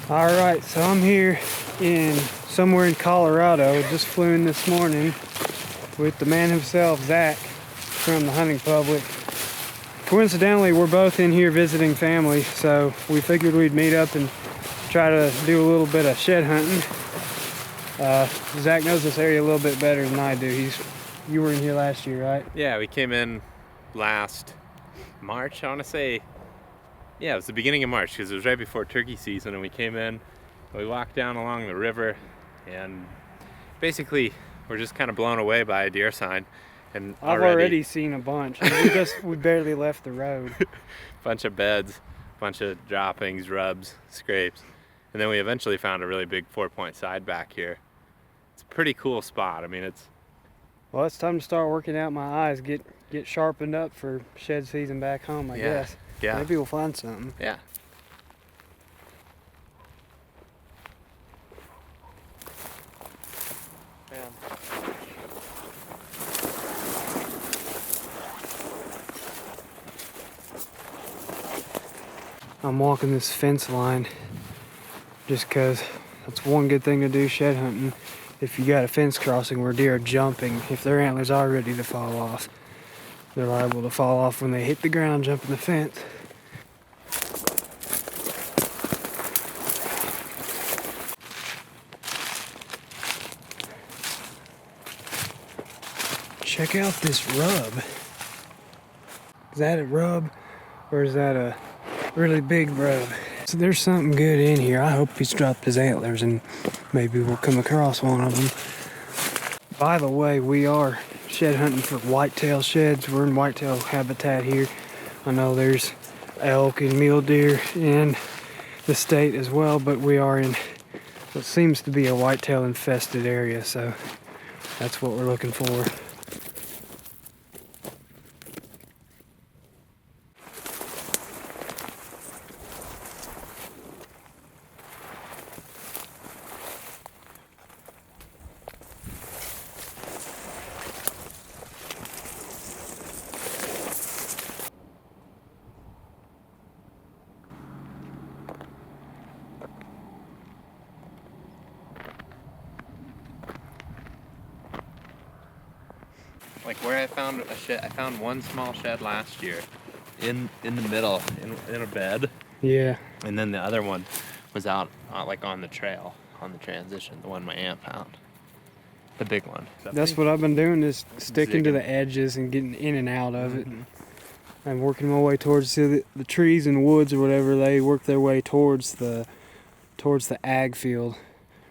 Alright, so I'm here somewhere in Colorado. Just flew in this morning with the man himself, Zach, from the hunting public. Coincidentally, we're both in here visiting family, so we figured we'd meet up and try to do a little bit of shed hunting. Zach knows this area a little bit better than I do. You were in here last year, right? Yeah, we came in last March, I want to say. Yeah, it was the beginning of March because it was right before turkey season, and we came in, we walked down along the river, and basically we're just kind of blown away by a deer sign. And I've already seen a bunch. We barely left the road. Bunch of beds, bunch of droppings, rubs, scrapes, and then we eventually found a really big 4-point side back here. It's a pretty cool spot. I mean, Well, it's time to start working out my eyes, get sharpened up for shed season back home, I guess. Yeah. Maybe we'll find something. Yeah. I'm walking this fence line just because that's one good thing to do shed hunting. If you got a fence crossing where deer are jumping, if their antlers are ready to fall off, they're liable to fall off when they hit the ground jumping the fence. Check out this rub. Is that a rub or is that a really big rub? So there's something good in here. I hope he's dropped his antlers and maybe we'll come across one of them. By the way, we are shed hunting for whitetail sheds. We're in whitetail habitat here. I know there's elk and mule deer in the state as well, but we are in what seems to be a whitetail infested area, so that's what we're looking for. Like where I found a shed, I found one small shed last year in the middle, in a bed. Yeah. And then the other one was out like on the trail, on the transition, the one my aunt found. The big one. That's what I've been doing, is sticking to the edges and getting in and out of it. I'm working my way towards the trees and woods or whatever. They work their way towards the ag field.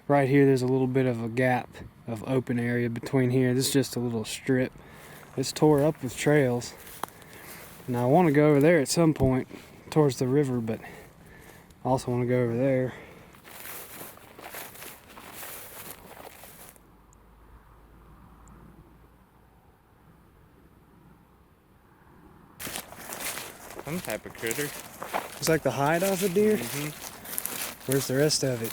Right here there's a little bit of a gap of open area between here. This is just a little strip. It's tore up with trails. Now I want to go over there at some point towards the river, but I also want to go over there. Some type of critter. It's like the hide off a deer. Where's the rest of it?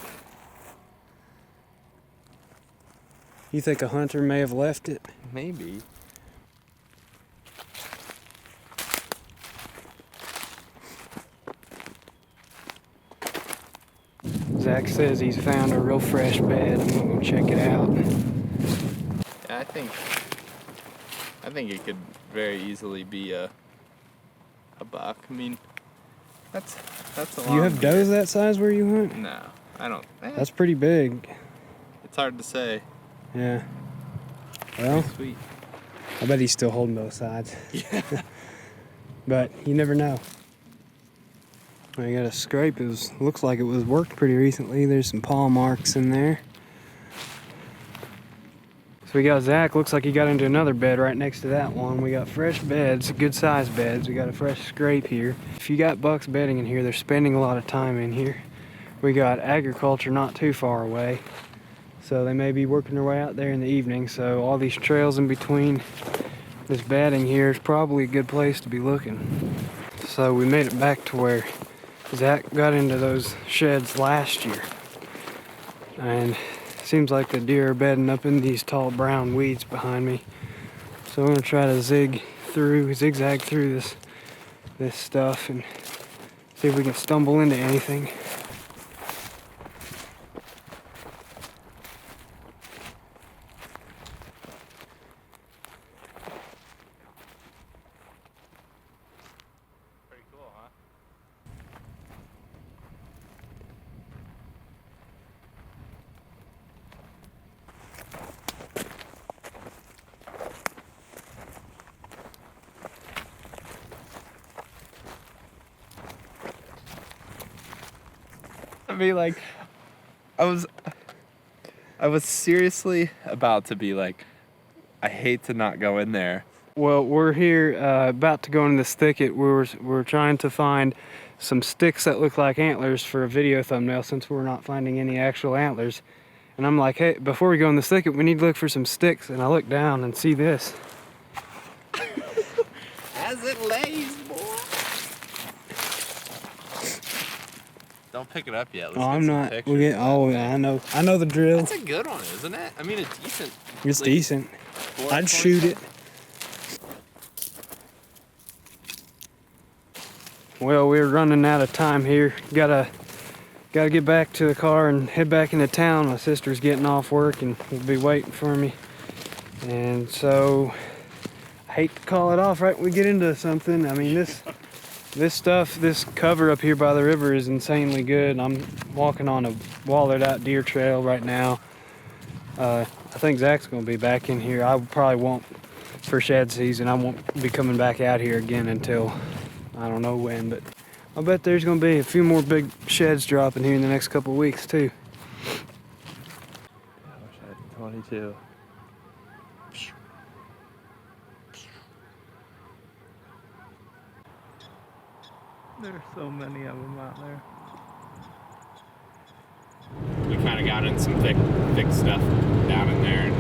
You think a hunter may have left it? Maybe. Zach says he's found a real fresh bed. I'm gonna go check it out. Yeah, I think it could very easily be a buck. I mean, that's a long Do you have deer. does that size where you hunt? No, I don't. That's pretty big. It's hard to say. Yeah. Well, Sweet. I bet he's still holding both sides. Yeah. But you never know. I got a scrape. Looks like it was worked pretty recently. There's some paw marks in there. So we got Zach. Looks like he got into another bed right next to that one. We got fresh beds, good sized beds. We got a fresh scrape here. If you got bucks bedding in here, they're spending a lot of time in here. We got agriculture not too far away, so they may be working their way out there in the evening. So all these trails in between this bedding here is probably a good place to be looking. So we made it back to where Zach got into those sheds last year, and seems like the deer are bedding up in these tall brown weeds behind me. So I'm gonna try to zigzag through this stuff and see if we can stumble into anything. mean, like, I was seriously about to be like, I hate to not go in there. Well, we're here about to go in this thicket. We're trying to find some sticks that look like antlers for a video thumbnail since we're not finding any actual antlers. And I'm like, hey, before we go in this thicket, we need to look for some sticks. And I look down and see this. As it lays, boy. Don't pick it up yet. Let's Oh, get I'm some not. pictures. We get. Oh, yeah, I know the drill. That's a good one, isn't it? I mean, it's decent. It's like, decent. I'd shoot it. Well, we're running out of time here. Gotta get back to the car and head back into town. My sister's getting off work and will be waiting for me. And so, I hate to call it off right when we get into something. I mean, this cover up here by the river is insanely good. I'm walking on a wallered out deer trail right now. I think Zach's gonna be back in here. I probably won't, for shed season, I won't be coming back out here again until I don't know when, but I bet there's gonna be a few more big sheds dropping here in the next couple of weeks too. I wish I had 22. There's so many of them out there. We kind of got in some thick stuff down in there. And